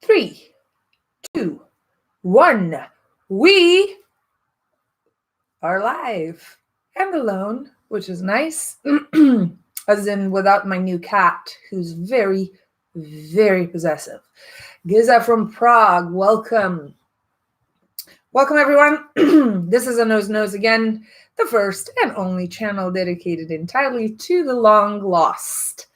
3, 2, 1. We are live and alone, which is nice. As in without my new cat, who's very, very possessive. Giza from Prague, welcome. Welcome, everyone. This is A Nose Knows again, the first and only channel dedicated entirely to the long lost,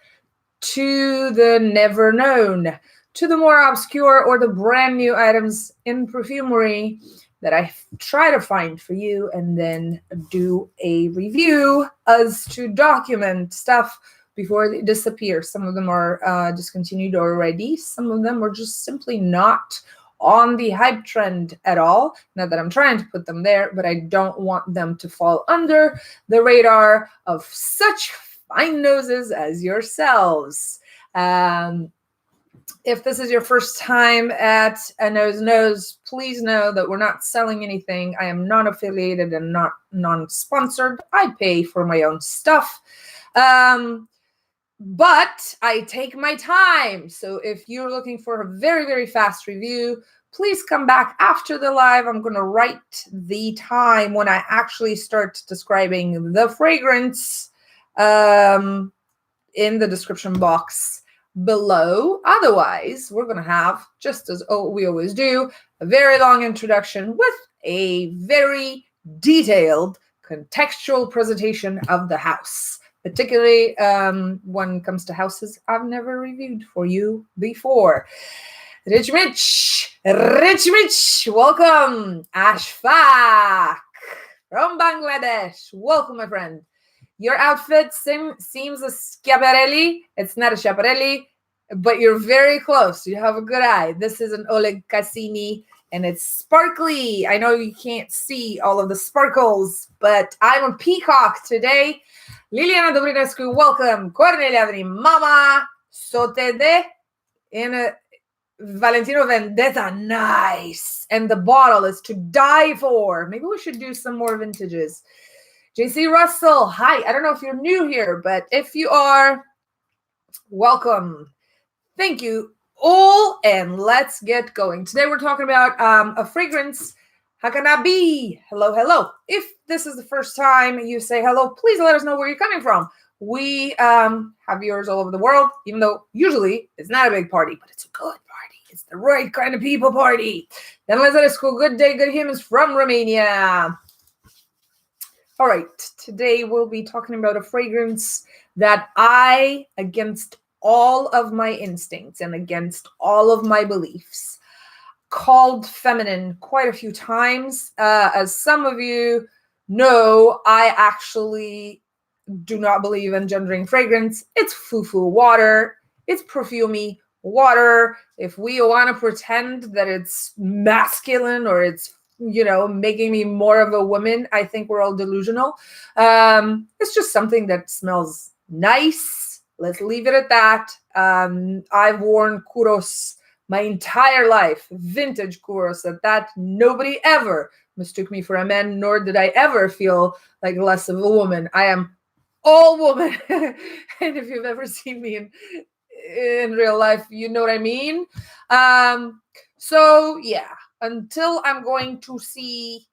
to the never known, to the more obscure or the brand new items in perfumery that I try to find for you and then do a review as to document stuff before they disappear. Some of them are discontinued already. Some of them are just simply not on the hype trend at all. Not that I'm trying to put them there, but I don't want them to fall under the radar of such fine noses as yourselves. If this is your first time at A Nose Knows, please know that we're not selling anything. I am not affiliated and not non-sponsored. I pay for my own stuff. But I take my time. So if you're looking for a very, very fast review, please come back after the live. I'm going to write the time when I actually start describing the fragrance in the description box below. Otherwise, we're going to have, just as we always do, a very long introduction with a very detailed contextual presentation of the house. Particularly when it comes to houses I've never reviewed for you before. Rich Mitch, welcome. Ashfaq from Bangladesh, welcome, my friend. Your outfit seems a Schiaparelli. It's not a Schiaparelli, but you're very close. You have a good eye. This is an Oleg Cassini, and it's sparkly. I know you can't see all of the sparkles, but I'm a peacock today. Liliana Dobrinescu, welcome. Cornelia Avni, Mama Sotede in Valentino Vendetta, nice. And the bottle is to die for. Maybe we should do some more vintages. JC Russell, hi. I don't know if you're new here, but if you are, welcome. Thank you all, and let's get going. Today we're talking about a fragrance, Hakanabi. Hello, hello. If this is the first time you say hello, please let us know where you're coming from. We have viewers all over the world, even though usually it's not a big party, but it's a good party. It's the right kind of people party. Then let's go. Good day, good humans from Romania. All right, today we'll be talking about a fragrance that I, against all of my instincts and against all of my beliefs, called feminine quite a few times. As some of you know, I actually do not believe in gendering fragrance. It's foo-foo water. It's perfumey water. If we want to pretend that it's masculine or it's, you know, making me more of a woman, I think we're all delusional. It's just something that smells nice. Let's leave it at that. I've worn Kouros my entire life, vintage Kouros at that. Nobody ever mistook me for a man, nor did I ever feel like less of a woman. I am all woman. And if you've ever seen me in real life, you know what I mean. So yeah, until I'm going to see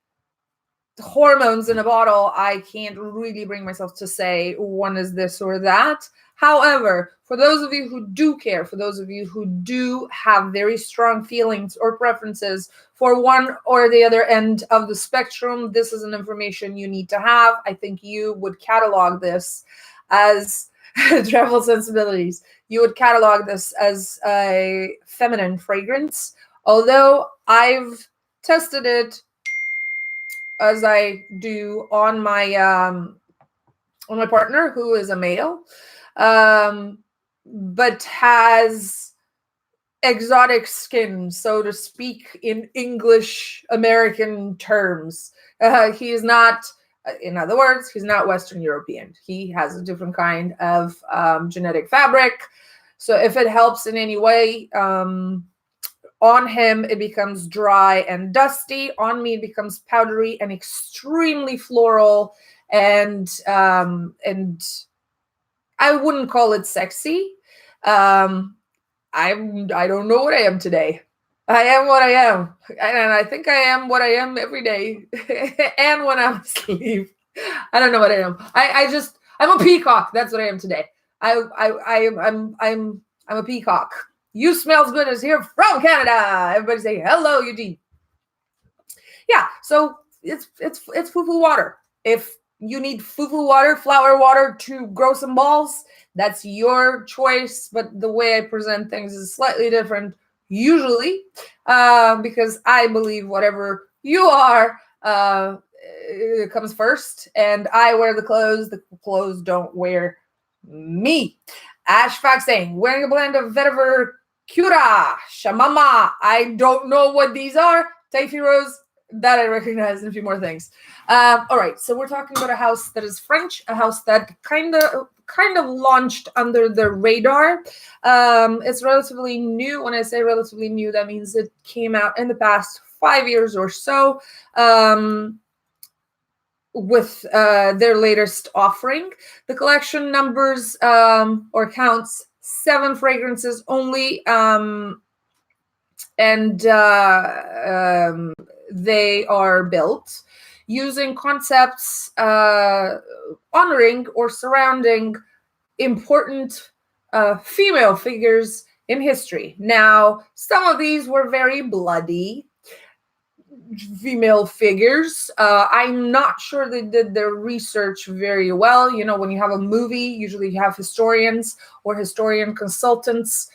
hormones in a bottle, I can't really bring myself to say one is this or that. However, for those of you who do care, for those of you who do have very strong feelings or preferences for one or the other end of the spectrum, this is an information you need to have. I think you would catalog this as travel sensibilities. You would catalog this as a feminine fragrance, although I've tested it as I do on my partner, who is a male, but has exotic skin, so to speak, in English American terms. He is not, in other words, he's not Western European. He has a different kind of genetic fabric. So if it helps in any way, on him, it becomes dry and dusty. On me, it becomes powdery and extremely floral. And I wouldn't call it sexy. I don't know what I am today. I am what I am, and I think I am what I am every day, and when I'm asleep. I don't know what I am. I'm a peacock. That's what I am today. I'm a peacock. You smells good is here from Canada. Everybody say hello, Eugene. Yeah, so it's foo-foo water. If you need foo-foo water, flower water to grow some balls, that's your choice. But the way I present things is slightly different, usually, because I believe whatever you are comes first, and I wear the clothes don't wear me. Ash Fox saying, wearing a blend of vetiver, cura, shamama. I don't know what these are. Taifi Rose, that I recognize, and a few more things. All right, so we're talking about a house that is French, a house that kind of launched under the radar. It's relatively new. When I say relatively new, that means it came out in the past 5 years or so. With their latest offering. The collection numbers or counts 7 fragrances only, and they are built using concepts honoring or surrounding important female figures in history. Now, some of these were very bloody female figures. I'm not sure they did their research very well. You know, when you have a movie, usually you have historians or historian consultants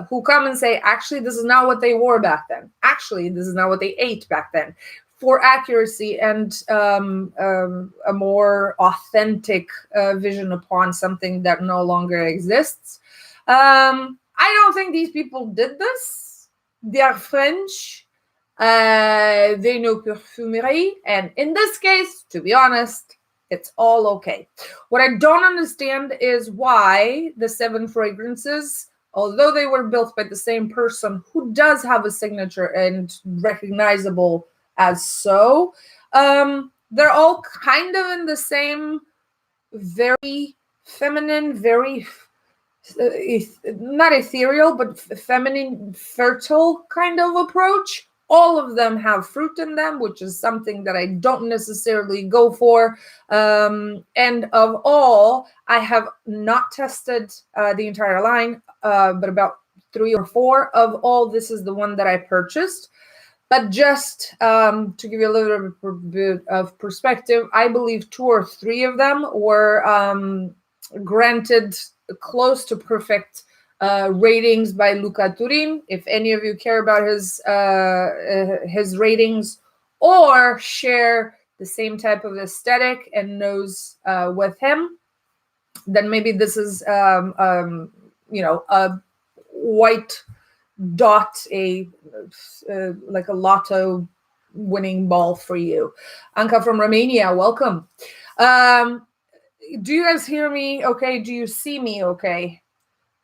who come and say, actually, this is not what they wore back then. Actually, this is not what they ate back then. For accuracy and a more authentic vision upon something that no longer exists. I don't think these people did this. They are French. They know perfumery, and in this case, to be honest, it's all okay. What I don't understand is why the 7 fragrances, although they were built by the same person who does have a signature and recognizable as so, they're all kind of in the same very feminine, very not ethereal, but feminine, fertile kind of approach. All of them have fruit in them, which is something that I don't necessarily go for. And of all, I have not tested the entire line, but about 3 or 4 of all, this is the one that I purchased. But just to give you a little bit of perspective, I believe 2 or 3 of them were granted close to perfect ratings by Luca Turin. If any of you care about his ratings or share the same type of aesthetic and knows with him, then maybe this is a white dot, like a lotto winning ball for you. Anka from Romania, welcome. Do you guys hear me okay? Do you see me okay?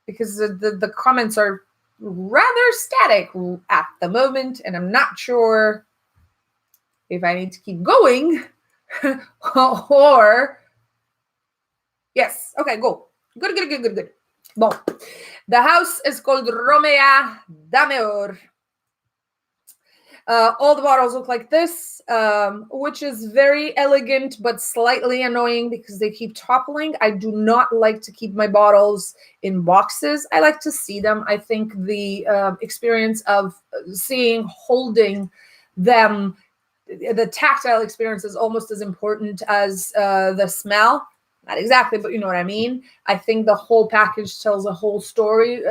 Because the comments are rather static at the moment, and I'm not sure if I need to keep going or yes. Okay, go. Good. Bon. The house is called Romea d'Amour. All the bottles look like this, which is very elegant but slightly annoying because they keep toppling. I do not like to keep my bottles in boxes. I like to see them. I think the experience of holding them, the tactile experience is almost as important as the smell. Not exactly, but you know what I mean. I think the whole package tells a whole story.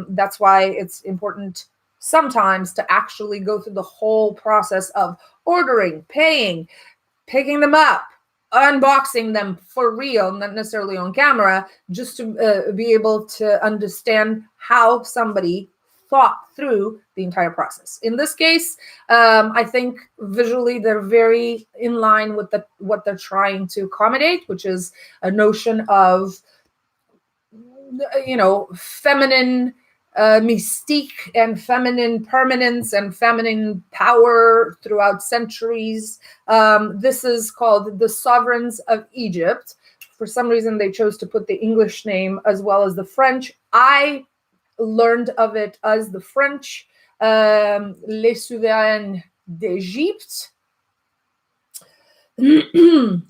That's why it's important sometimes to actually go through the whole process of ordering, paying, picking them up, unboxing them for real, not necessarily on camera, just to be able to understand how somebody thought through the entire process. In this case, I think visually they're very in line with what they're trying to accommodate, which is a notion of, feminine mystique and feminine permanence and feminine power throughout centuries. This is called the Souveraines of Egypt. For some reason, they chose to put the English name as well as the French. I learned of it as the French, Les Souveraines d'Égypte,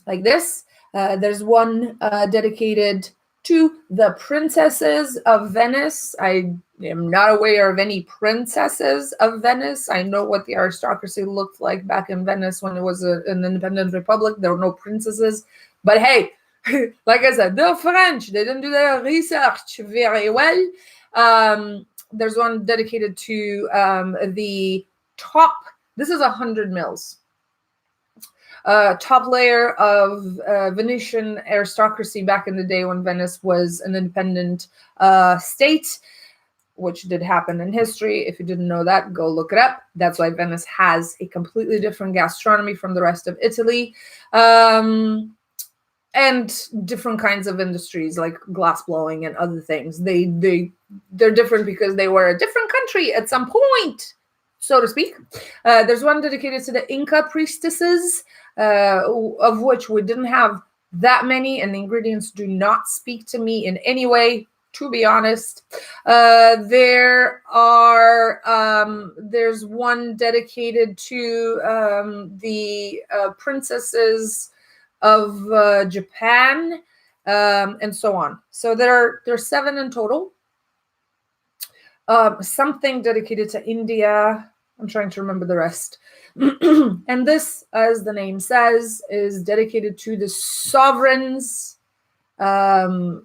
like this. There's one dedicated to the princesses of Venice. I am not aware of any princesses of Venice. I know what the aristocracy looked like back in Venice when it was an independent republic. There were no princesses. But hey, like I said, they're French. They didn't do their research very well. There's one dedicated to the top. This is 100 mils. Top layer of Venetian aristocracy back in the day when Venice was an independent state, which did happen in history. If you didn't know that, go look it up. That's why Venice has a completely different gastronomy from the rest of Italy. And different kinds of industries like glass blowing and other things. They're different because they were a different country at some point, so to speak. There's one dedicated to the Inca priestesses, of which we didn't have that many, and the ingredients do not speak to me in any way, to be honest. There's one dedicated to the princesses of Japan, and so on. So there's 7 in total. Something dedicated to India. I'm trying to remember the rest. And this, as the name says, is dedicated to the sovereigns of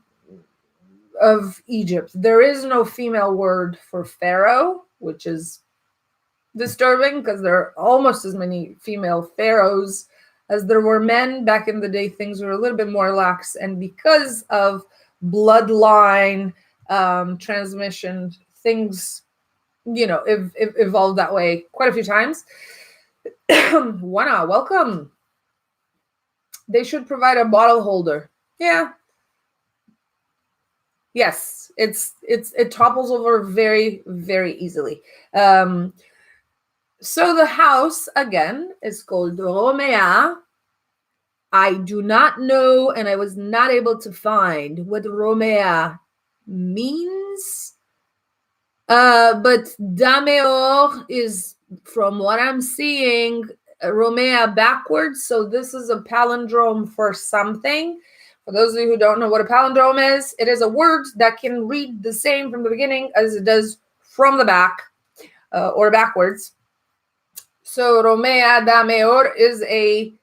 Egypt. There is no female word for pharaoh, which is disturbing because there are almost as many female pharaohs as there were men. Back in the day, things were a little bit more lax. And because of bloodline transmission, things, evolved that way quite a few times. Wana, welcome. They should provide a bottle holder. Yeah. Yes, it topples over very, very easily. So the house, again, is called Romea. I do not know, and I was not able to find what Romea means. But Dameor is, from what I'm seeing, Romea backwards. So this is a palindrome for something. For those of you who don't know what a palindrome is, it is a word that can read the same from the beginning as it does from the back, or backwards. So Romea Dameor is a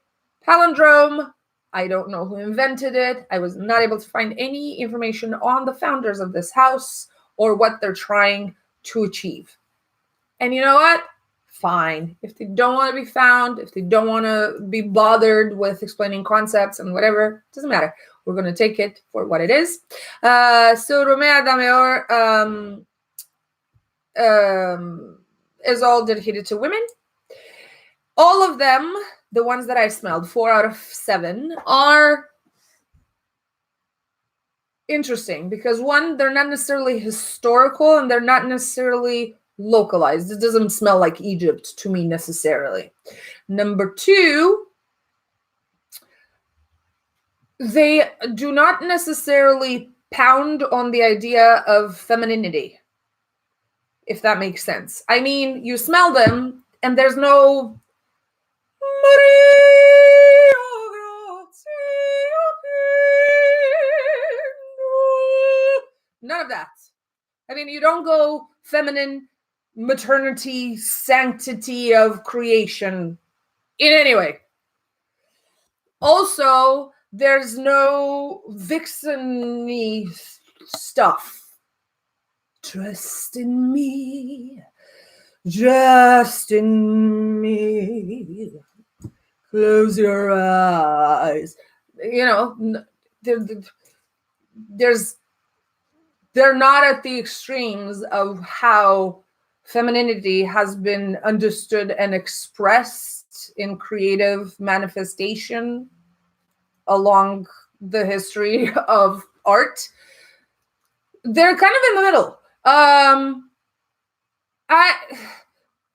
palindrome. I don't know who invented it. I was not able to find any information on the founders of this house or what they're trying to achieve. And you know what? Fine. If they don't want to be found, if they don't want to be bothered with explaining concepts and whatever, doesn't matter. We're going to take it for what it is. So Romea Dameor is all dedicated to women. All of them, the ones that I smelled, 4 out of 7, are interesting because, one, they're not necessarily historical and they're not necessarily localized. It doesn't smell like Egypt to me necessarily. Number 2, they do not necessarily pound on the idea of femininity, if that makes sense. I mean, you smell them and there's no none of that. I mean, you don't go feminine, maternity, sanctity of creation in any way. Also, there's no vixen-y stuff. Trust in me. Just in me. Close your eyes. They're not at the extremes of how femininity has been understood and expressed in creative manifestation along the history of art. They're kind of in the middle.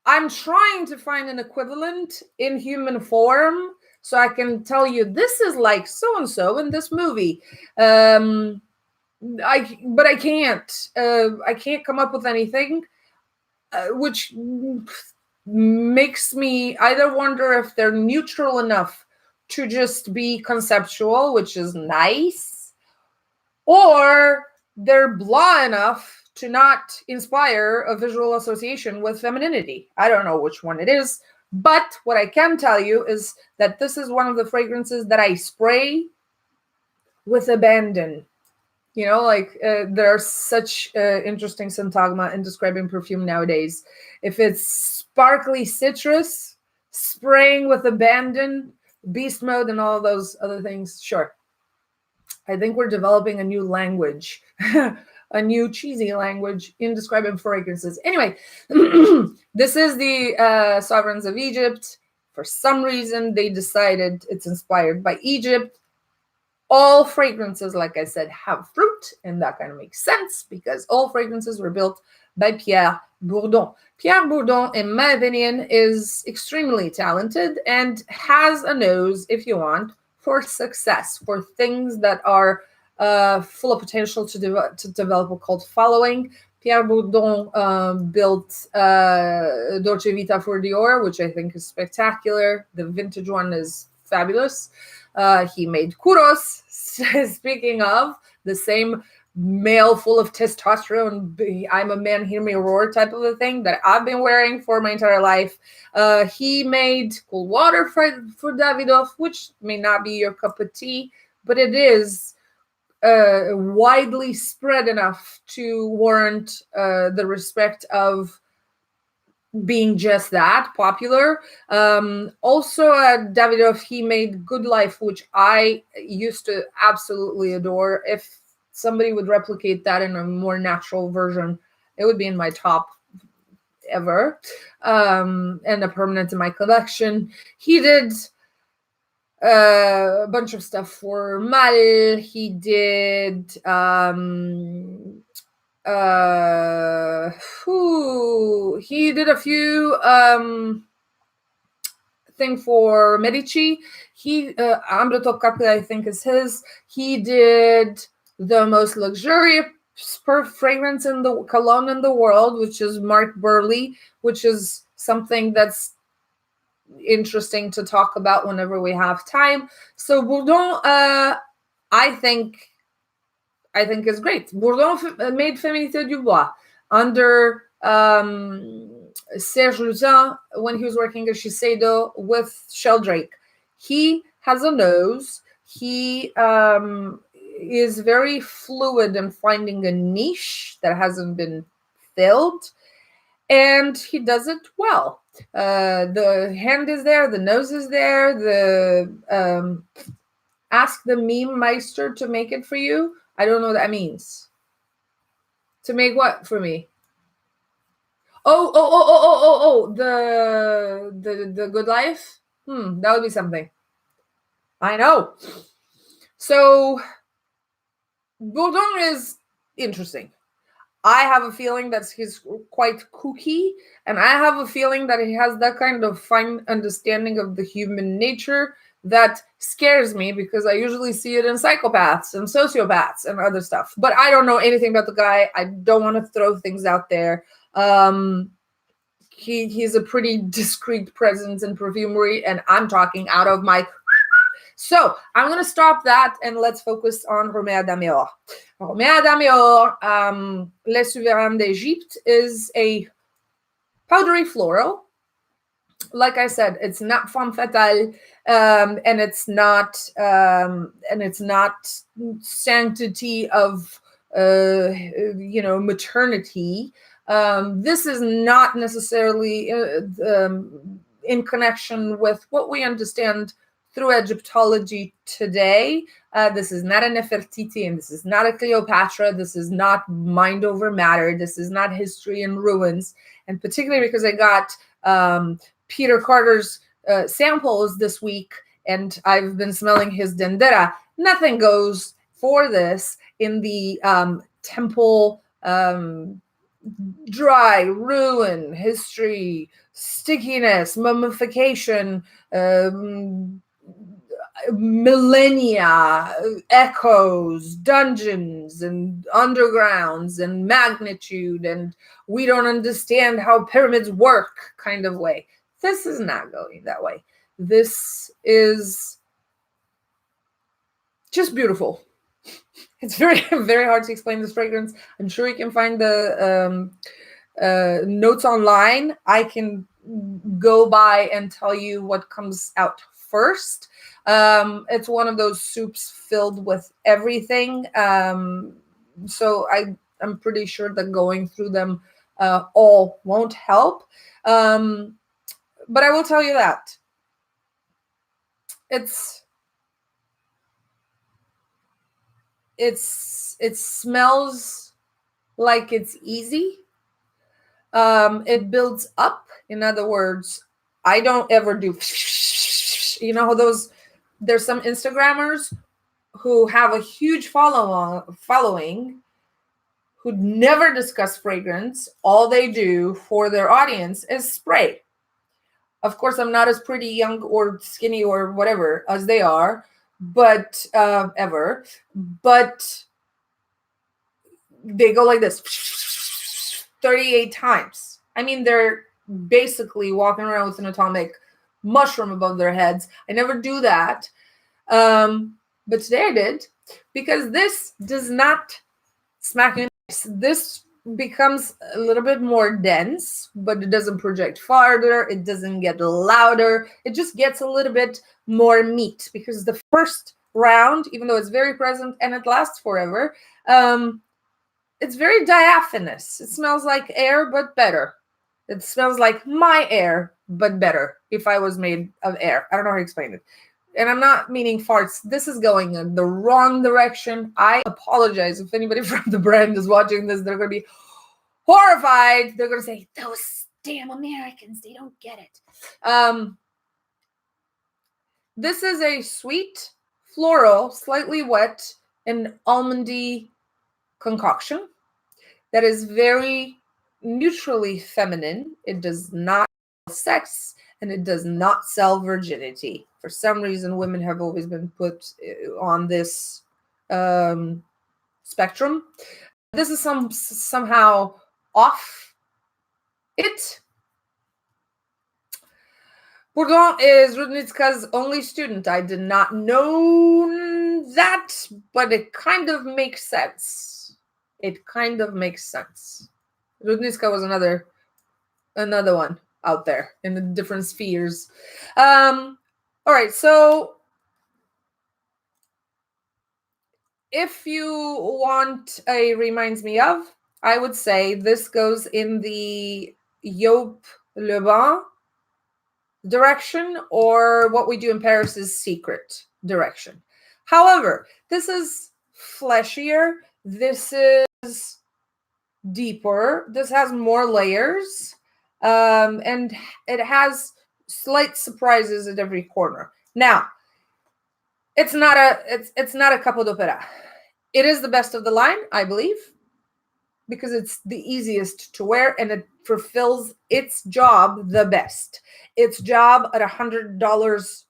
I'm trying to find an equivalent in human form so I can tell you this is like so-and-so in this movie. but I can't. I can't come up with anything, which makes me either wonder if they're neutral enough to just be conceptual, which is nice, or they're blah enough to not inspire a visual association with femininity. I don't know which one it is, but what I can tell you is that this is one of the fragrances that I spray with abandon. You know, like there's such interesting syntagma in describing perfume nowadays. If it's sparkly citrus, spraying with abandon, beast mode, and all those other things, sure. I think we're developing a new language, a new cheesy language in describing fragrances. Anyway, this is the Sovereigns of Egypt. For some reason, they decided it's inspired by Egypt. All fragrances, like I said, have fruit, and that kind of makes sense because all fragrances were built by Pierre Bourdon. Pierre Bourdon, in my opinion, is extremely talented and has a nose, if you want, for success, for things that are full of potential to develop a cult following. Pierre Bourdon built Dolce Vita for Dior, which I think is spectacular. The vintage one is fabulous. He made Kuros, speaking of, the same male full of testosterone, I'm a man, hear me roar type of a thing that I've been wearing for my entire life. He made Cool Water for Davidoff, which may not be your cup of tea, but it is widely spread enough to warrant the respect of being just that popular. Also at Davidoff, he made Good Life, which I used to absolutely adore. If somebody would replicate that in a more natural version, it would be in my top ever, and a permanent in my collection. He did a bunch of stuff for Mal. He did he did a few thing for Medici. He Ambre Top Capri, I think, is his. He did the most luxurious fragrance in the cologne in the world, which is Mark Burley, which is something that's interesting to talk about whenever we have time. So Bourdon, I think is great. Bourdon made Féminité du Bois under Serge Luzin when he was working at Shiseido with Sheldrake. He has a nose. He is very fluid in finding a niche that hasn't been filled, and he does it well. The hand is there, the nose is there, the ask the meme meister to make it for you. I don't know what that means. To make what for me? Oh, the Good Life? That would be something. I know. So Bourdon is interesting. I have a feeling that he's quite kooky, and I have a feeling that he has that kind of fine understanding of the human nature that scares me, because I usually see it in psychopaths and sociopaths and other stuff. But I don't know anything about the guy. I don't want to throw things out there. He's a pretty discreet presence in perfumery, and I'm talking out of my... So I'm going to stop that, and let's focus on Romea d'Améor. Romea d'Améor, Les Souveraines d'Égypte, is a powdery floral. Like I said, it's not femme fatale, and it's not sanctity of maternity. This is not necessarily in connection with what we understand through Egyptology today. This is not a Nefertiti, and this is not a Cleopatra. This is not mind over matter. This is not history and ruins. And particularly because I got Peter Carter's samples this week, and I've been smelling his Dendera. Nothing goes for this in the temple dry, ruin, history, stickiness, mummification, millennia, echoes, dungeons, and undergrounds, and magnitude, and we don't understand how pyramids work kind of way. This is not going that way. This is just beautiful. It's very, very hard to explain this fragrance. I'm sure you can find the notes online. I can go by and tell you what comes out first. It's one of those soups filled with everything. So I'm pretty sure that going through them all won't help. But I will tell you that it smells like it's easy. It builds up. In other words, I don't ever do, you know, there's some Instagrammers who have a huge following who never discuss fragrance. All they do for their audience is spray. Of course, I'm not as pretty, young, or skinny, or whatever as they are, but ever. But they go like this 38 times. I mean, they're basically walking around with an atomic mushroom above their heads. I never do that. But today I did, because this does not smack you. This becomes a little bit more dense, but it doesn't project farther. It doesn't get louder. It just gets a little bit more meat, because the first round, even though it's very present and it lasts forever, it's very diaphanous. It smells like air, but better. It smells like my air, but better. If I was made of air. I don't know how to explain it. And I'm not meaning farts. This is going in the wrong direction. I apologize if anybody from the brand is watching this. They're going to be horrified. They're going to say, those damn Americans, they don't get it. This is a sweet, floral, slightly wet, and almondy concoction that is very neutrally feminine. It does not sell sex, and it does not sell virginity. For some reason, women have always been put on this spectrum. This is somehow off it. Bourdon is Rudnitska's only student. I did not know that, but it kind of makes sense. It kind of makes sense. Rudnitska was another one out there in the different spheres. All right, so if you want a reminds me of, I would say this goes in the Yop Le Bon direction, or What We Do in Paris is Secret direction. However, this is fleshier. This is deeper. This has more layers. And it has slight surprises at every corner. Now, it's not a capo d'opera. It is the best of the line, I believe, because it's the easiest to wear and it fulfills its job the best. Its job at $100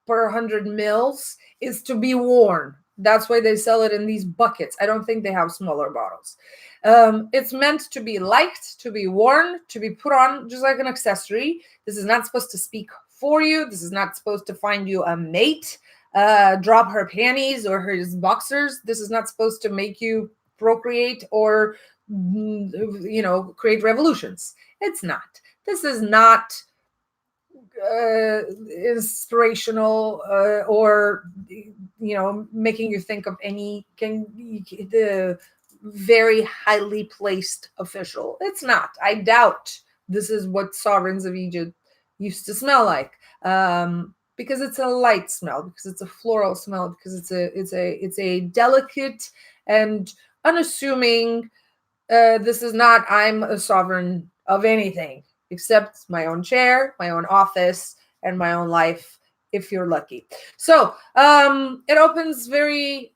per 100 mils is to be worn. That's why they sell it in these buckets. I don't think they have smaller bottles. It's meant to be liked, to be worn, to be put on just like an accessory. This is not supposed to speak for you. This is not supposed to find you a mate, drop her panties or his boxers. This is not supposed to make you procreate or, create revolutions. It's not. This is not inspirational or making you think of the very highly placed official. It's not. I doubt this is what sovereigns of Egypt used to smell like, because it's a light smell, because it's a floral smell, because it's a delicate and unassuming. This is not, I'm a sovereign of anything except my own chair, my own office, and my own life, if you're lucky. So it opens very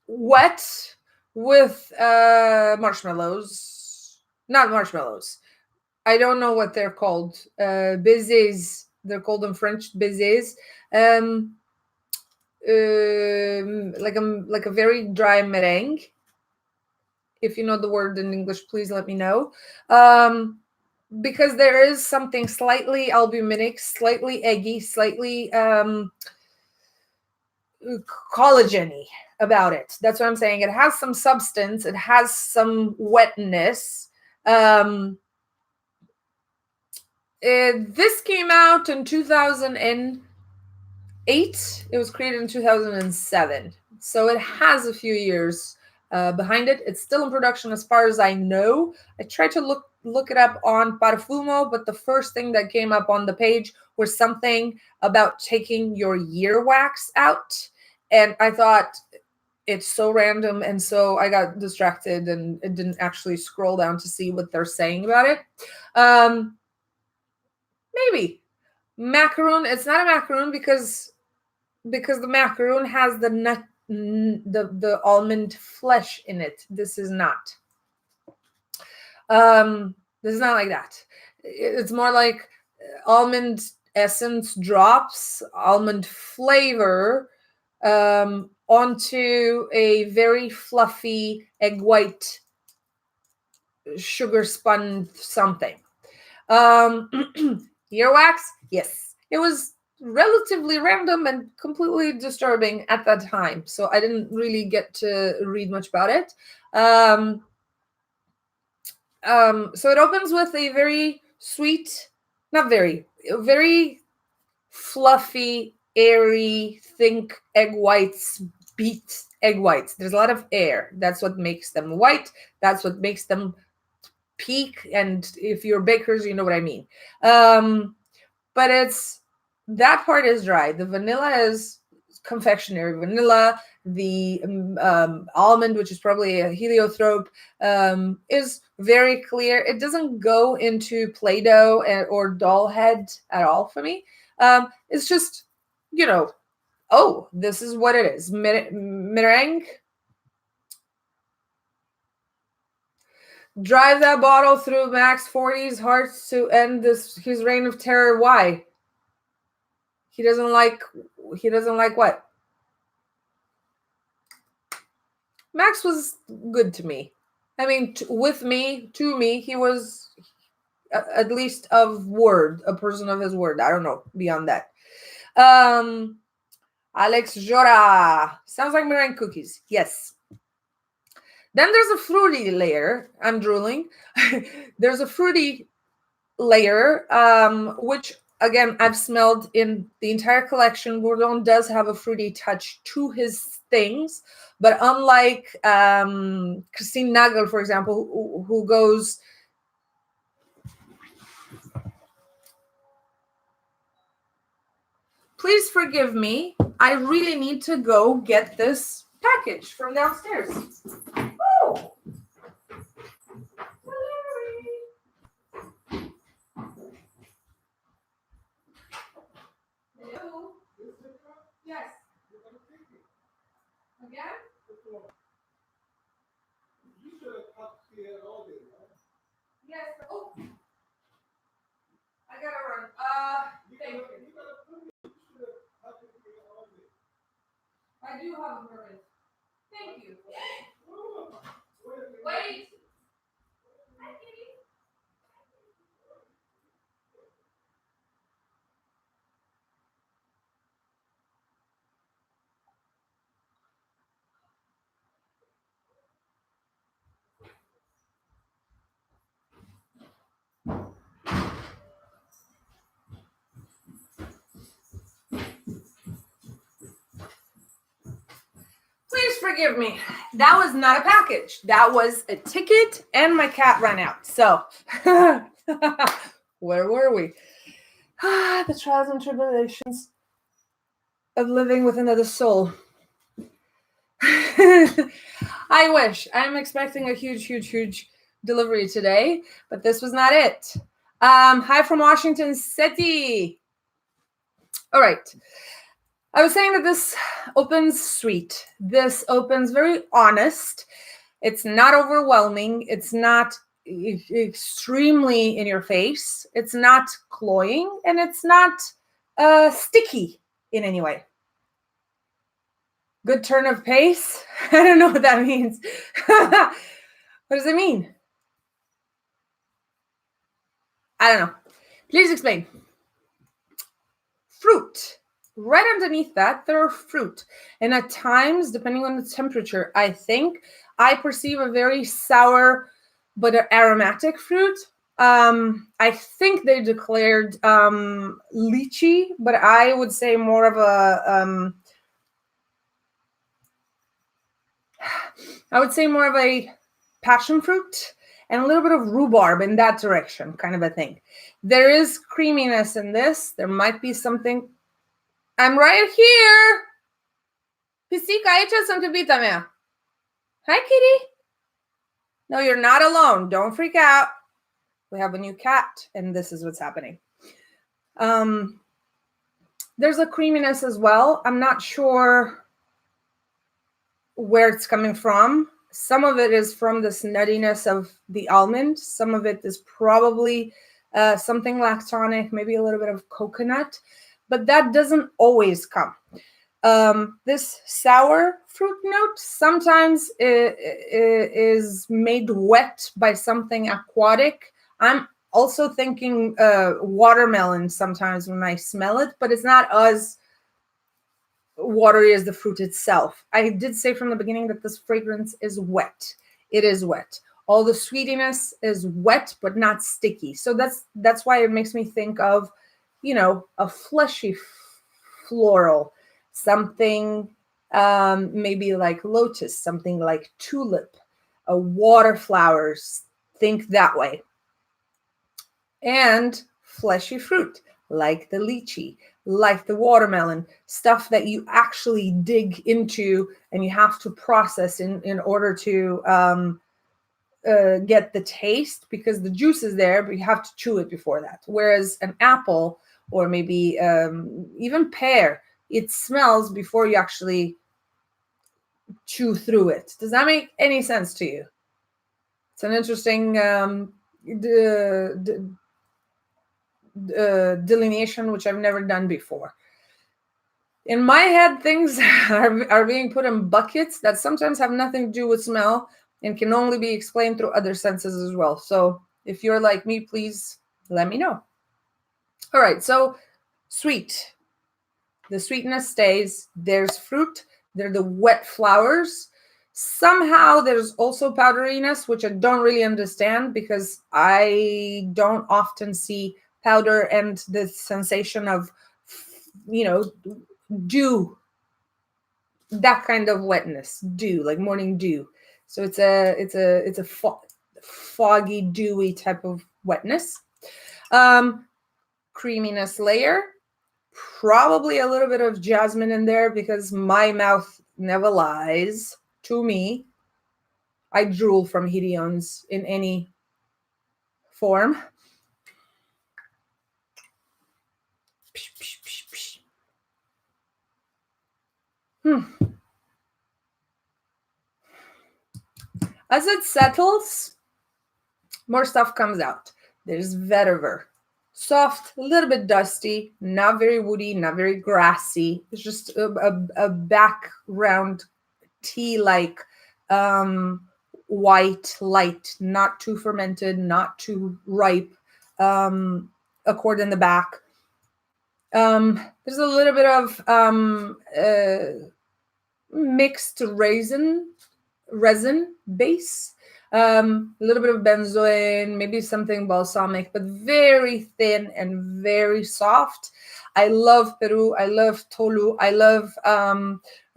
wet with marshmallows. Not marshmallows. I don't know what they're called. Baisers They're called in French baisers. Like a very dry meringue. If you know the word in English, please let me know. Because there is something slightly albuminic, slightly eggy, slightly collagen-y about it. That's what I'm saying. It has some substance. It has some wetness. This came out in 2008. It was created in 2007. So it has a few years behind it. It's still in production as far as I know. I tried to look it up on Parfumo, but the first thing that came up on the page was something about taking your ear wax out. And I thought, it's so random, and so I got distracted and it didn't actually scroll down to see what they're saying about it. Maybe macaroon. It's not a macaroon because the macaroon has the nut, the almond flesh in it. This is not. This is not like that. It's more like almond essence drops, almond flavor, onto a very fluffy egg white sugar spun something. Earwax, yes. It was relatively random and completely disturbing at that time, so I didn't really get to read much about it. So it opens with a very sweet, very fluffy, airy, think egg whites, beat egg whites. There's a lot of air. That's what makes them white. That's what makes them peak. And if you're bakers, you know what I mean. But that part is dry. The vanilla is confectionery vanilla. The almond, which is probably a heliotrope, is very clear. It doesn't go into Play-Doh or doll head at all for me. It's just, oh, this is what it is. Meringue. Drive that bottle through Max 40's hearts to end his reign of terror. Why? He doesn't like what? Max was good to me. I mean, to me, he was at least a person of his word. I don't know beyond that. Alex Jora. Sounds like meringue cookies. Yes. Then there's a fruity layer. I'm drooling. There's a fruity layer, which, again, I've smelled in the entire collection. Bourdon does have a fruity touch to his things. But unlike Christine Nagel, for example, who goes... Please forgive me. I really need to go get this package from downstairs. Oh! Hello? Yes. Again? You should have talked to you all day, right? Yes. Oh. I gotta run. Thank you. I do have a permit. Thank you. Wait. Please forgive me. That was not a package. That was a ticket, and my cat ran out. So, where were we? The trials and tribulations of living with another soul. I wish. I'm expecting a huge delivery today, but this was not it. Hi from Washington City. All right. I was saying that this opens sweet. This opens very honest. It's not overwhelming. It's not extremely in your face. It's not cloying, and it's not sticky in any way. Good turn of pace. I don't know what that means. What does it mean? I don't know. Please explain. Fruit. Right underneath that, there are fruit. And at times, depending on the temperature, I think I perceive a very sour but aromatic fruit. I think they declared lychee, but I would say more of a passion fruit and a little bit of rhubarb in that direction, kind of a thing. There is creaminess in this. There might be something. I'm right here. Pisica, aici sunt iubita mea. Hi, kitty. No, you're not alone. Don't freak out. We have a new cat, and this is what's happening. There's a creaminess as well. I'm not sure where it's coming from. Some of it is from this nuttiness of the almond. Some of it is probably something lactonic, maybe a little bit of coconut, but that doesn't always come. This sour fruit note sometimes is made wet by something aquatic. I'm also thinking watermelon sometimes when I smell it, but it's not as watery as the fruit itself. I did say from the beginning that this fragrance is wet. It is wet. All the sweetiness is wet, but not sticky. So that's why it makes me think of, a fleshy floral, something maybe like lotus, something like tulip, water flowers. Think that way. And fleshy fruit, like the lychee, like the watermelon, stuff that you actually dig into and you have to process in order to get the taste, because the juice is there, but you have to chew it before that. Whereas an apple or maybe even pear, it smells before you actually chew through it. Does that make any sense to you? It's an interesting delineation, which I've never done before. In my head, things are being put in buckets that sometimes have nothing to do with smell and can only be explained through other senses as well. So if you're like me, please let me know. All right, so sweet. The sweetness stays. There's fruit. There are the wet flowers. Somehow there's also powderiness, which I don't really understand because I don't often see powder and the sensation of, dew, that kind of wetness, dew, like morning dew. So it's a foggy, dewy type of wetness. Creaminess layer, probably a little bit of jasmine in there because my mouth never lies to me. I drool from hediones in any form. As it settles, more stuff comes out. There's vetiver. Soft, a little bit dusty, not very woody, not very grassy. It's just a background tea-like white light, not too fermented, not too ripe, accord in the back. There's a little bit of mixed resin base, a little bit of benzoin, maybe something balsamic, but very thin and very soft. I love Peru. I love Tolu. I love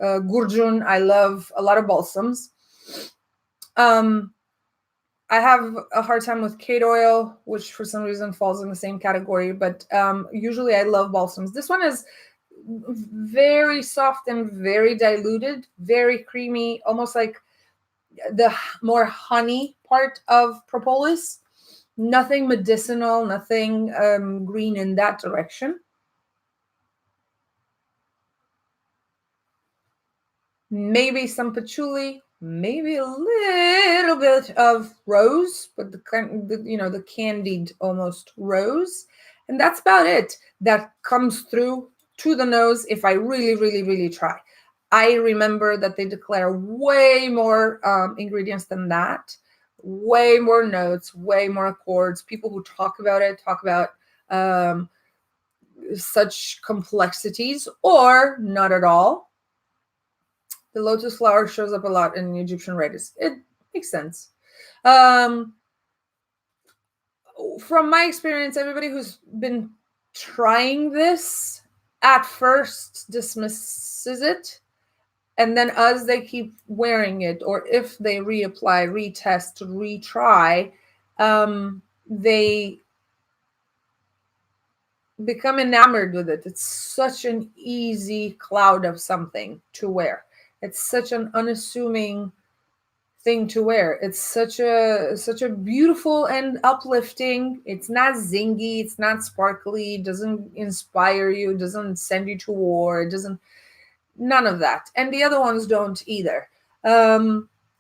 Gurjun. I love a lot of balsams. I have a hard time with cade oil, which for some reason falls in the same category, but usually I love balsams. This one is very soft and very diluted, very creamy, almost like the more honey part of propolis. Nothing medicinal, nothing green in that direction. Maybe some patchouli, maybe a little bit of rose, but the candied almost rose, and that's about it. That comes through to the nose if I really, really, really try. I remember that they declare way more ingredients than that, way more notes, way more accords. People who talk about it talk about such complexities or not at all. The lotus flower shows up a lot in Egyptian writers. It makes sense. From my experience, everybody who's been trying this at first dismisses it. And then as they keep wearing it, or if they reapply, retest, retry, they become enamored with it. It's such an easy cloud of something to wear. It's such an unassuming thing to wear. It's such a beautiful and uplifting. It's not zingy, it's not sparkly, it doesn't inspire you, it doesn't send you to war, it doesn't, none of that. And the other ones don't either.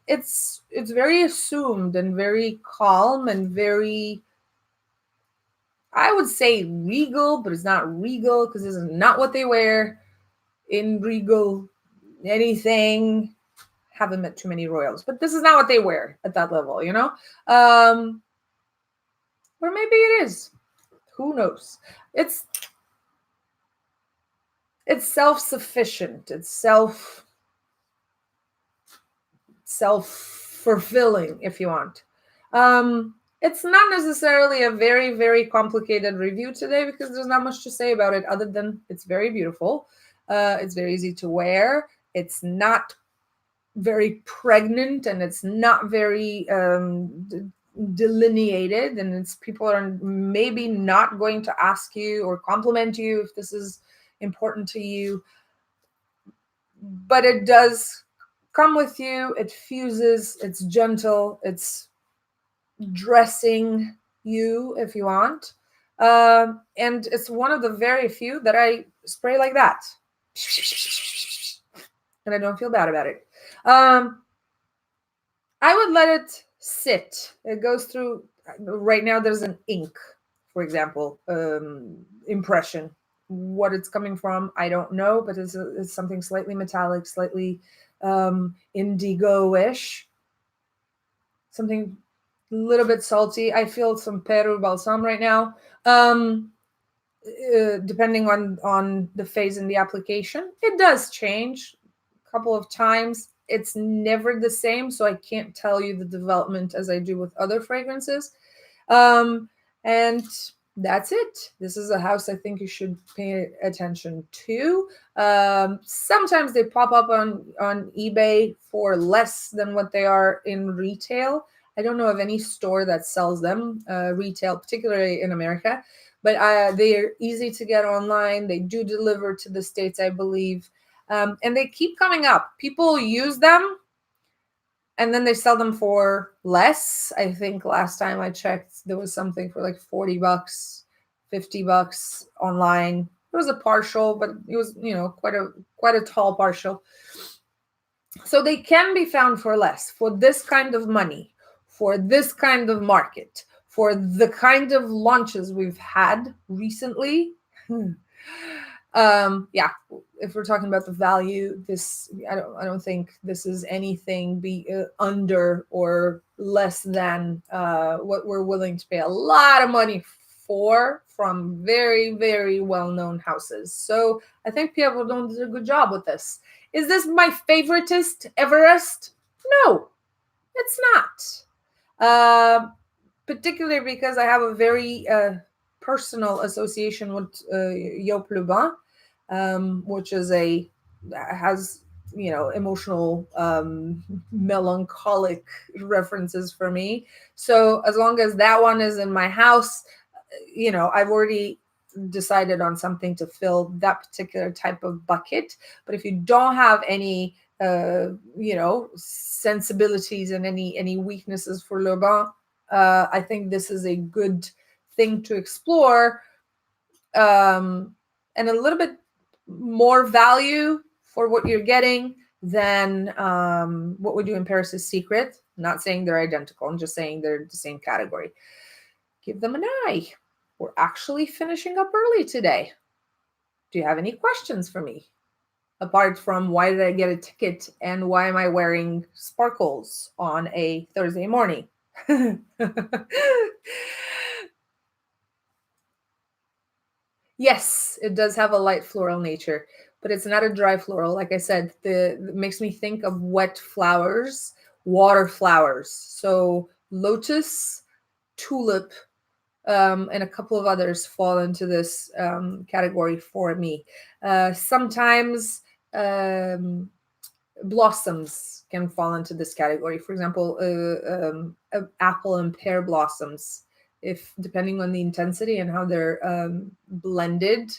It's very assumed and very calm and very, I would say regal, but it's not regal because this is not what they wear in regal anything. Haven't met too many royals, but this is not what they wear at that level, you know? Or maybe it is. Who knows? It's self-sufficient. It's self-fulfilling, if you want. It's not necessarily a very, very complicated review today because there's not much to say about it other than it's very beautiful. It's very easy to wear. It's not very pregnant and it's not very delineated, and it's people are maybe not going to ask you or compliment you if this is important to you, but it does come with you. It fuses, it's gentle, it's dressing you if you want, and it's one of the very few that I spray like that and I don't feel bad about it. I would let it sit. It goes through. Right now there's an ink, for example, impression. What it's coming from, I don't know, but it's something slightly metallic, slightly indigo-ish, something a little bit salty. I feel some Peru balsam right now, depending on the phase in the application. It does change a couple of times. It's never the same, so I can't tell you the development as I do with other fragrances. And that's it. This is a house I think you should pay attention to. Sometimes they pop up on eBay for less than what they are in retail. I don't know of any store that sells them retail, particularly in America, but they're easy to get online. They do deliver to the States, I believe. And they keep coming up. People use them and then they sell them for less. I think last time I checked, there was something for like $40, $50 online. It was a partial, but it was, quite a tall partial. So they can be found for less for this kind of money, for this kind of market, for the kind of launches we've had recently. Yeah, if we're talking about the value, this I don't think this is anything under or less than what we're willing to pay a lot of money for from very, very well-known houses. So I think Pierre Bourdon did a good job with this. Is this my favoritist Everest? No, it's not. Particularly because I have a very personal association with Yop Le Bain, which has emotional, melancholic references for me. So as long as that one is in my house, I've already decided on something to fill that particular type of bucket. But if you don't have any sensibilities and any weaknesses for Le Bain, I think this is a good thing to explore, and a little bit more value for what you're getting. than What We Do in Paris is Secret. Not saying they're identical, I'm just saying they're the same category. Give them an eye. We're actually finishing up early today. Do you have any questions for me? Apart from why did I get a ticket and why am I wearing sparkles on a Thursday morning? Yes, it does have a light floral nature, but it's not a dry floral. Like I said, it makes me think of wet flowers, water flowers. So lotus, tulip, and a couple of others fall into this category for me. Sometimes blossoms can fall into this category. For example, apple and pear blossoms, if depending on the intensity and how they're blended,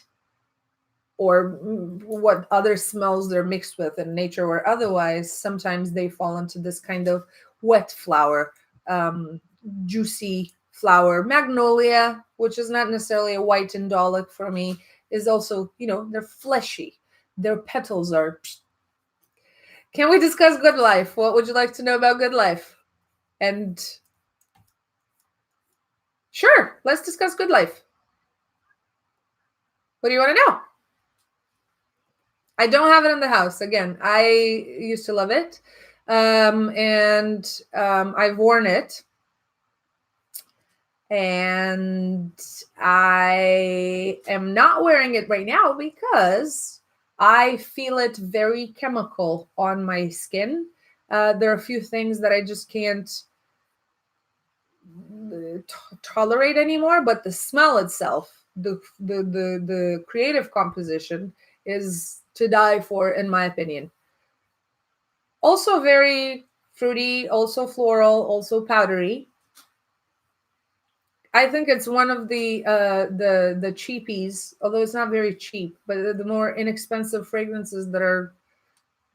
or what other smells they're mixed with in nature or otherwise, sometimes they fall into this kind of wet flower, juicy flower. Magnolia, which is not necessarily a white indolic for me, is also, they're fleshy. Their petals are. Can we discuss Good Life? What would you like to know about Good Life? And sure, let's discuss Good Life. What do you want to know? I don't have it in the house. Again, I used to love it. And I've worn it. And I am not wearing it right now because I feel it very chemical on my skin. There are a few things that I just can't tolerate anymore, but the smell itself, the creative composition is to die for, in my opinion. Also very fruity, also floral, also powdery. I think it's one of the cheapies, although it's not very cheap, but the more inexpensive fragrances that are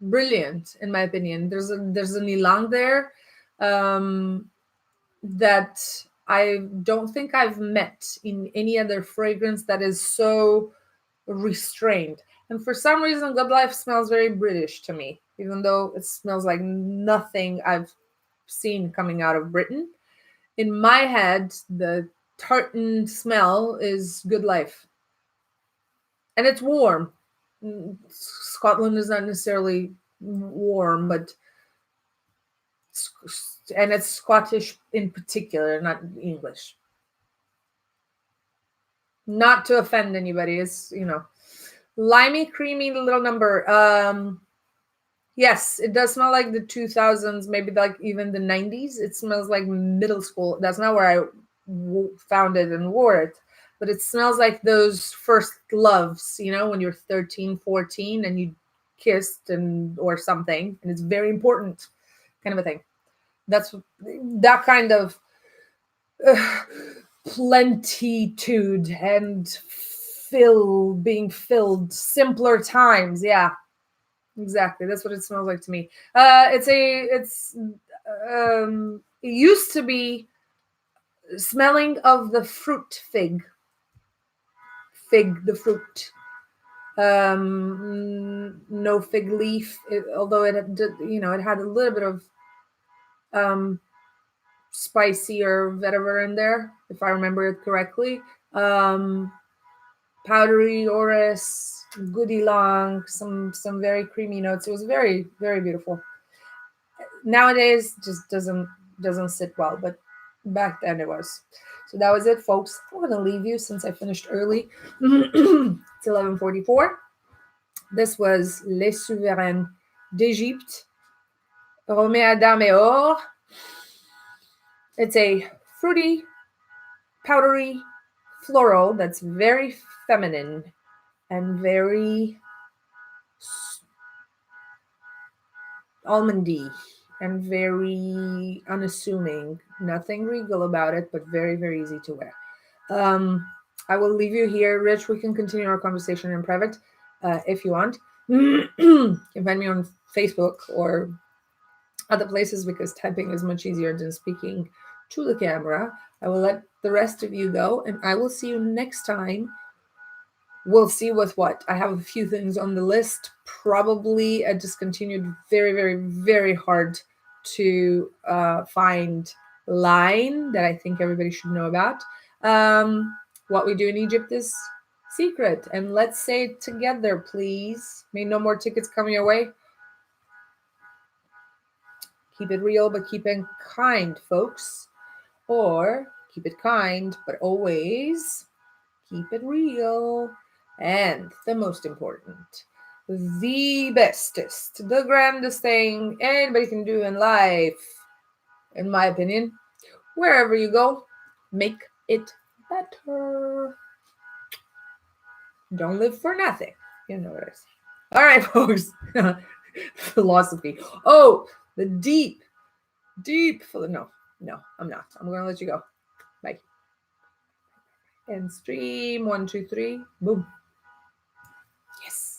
brilliant, in my opinion. There's an ylang there that I don't think I've met in any other fragrance that is so restrained. And for some reason, Good Life smells very British to me, even though it smells like nothing I've seen coming out of Britain. In my head, the tartan smell is Good Life. And it's warm. Scotland is not necessarily warm, but it's Scottish in particular, not English. Not to offend anybody, it's, limey, creamy little number. Yes, it does smell like the 2000s, maybe like even the 90s. It smells like middle school. That's not where I found it and wore it, but it smells like those first loves, when you're 13, 14 and you kissed or something, and it's very important kind of a thing. That's that kind of plenitude and being filled, simpler times. Yeah, exactly. That's what it smells like to me. It used to be smelling of the fruit fig, the fruit. No fig leaf, although it had a little bit of spicy or whatever in there, if I remember it correctly. Powdery orris, goody long, some very creamy notes. It was very, very beautiful. Nowadays, just doesn't sit well, but back then it was. So that was it, folks. I'm gonna leave you since I finished early. It's 11:44. This was Les Souveraines d'Égypte, Romea Dame et Or. It's a fruity, powdery floral that's very feminine and very almondy and very unassuming. Nothing regal about it, but very, very easy to wear. I will leave you here. Rich, we can continue our conversation in private if you want. You can find me on Facebook or other places because typing is much easier than speaking to the camera. I will let the rest of you go, and I will see you next time We'll see with what. I have a few things on the list. Probably a discontinued, very, very, very hard to find line that I think everybody should know about. What we do in Egypt is secret. And let's say it together, please. May no more tickets come your way. Keep it real, but keep it kind, folks. Or keep it kind, but always keep it real. And the most important, the bestest, the grandest thing anybody can do in life, in my opinion, wherever you go, make it better. Don't live for nothing. You know what I say. All right, folks. Philosophy. Oh, the deep. No, I'm not. I'm going to let you go. Bye. And stream 1, 2, 3. Boom. Yes.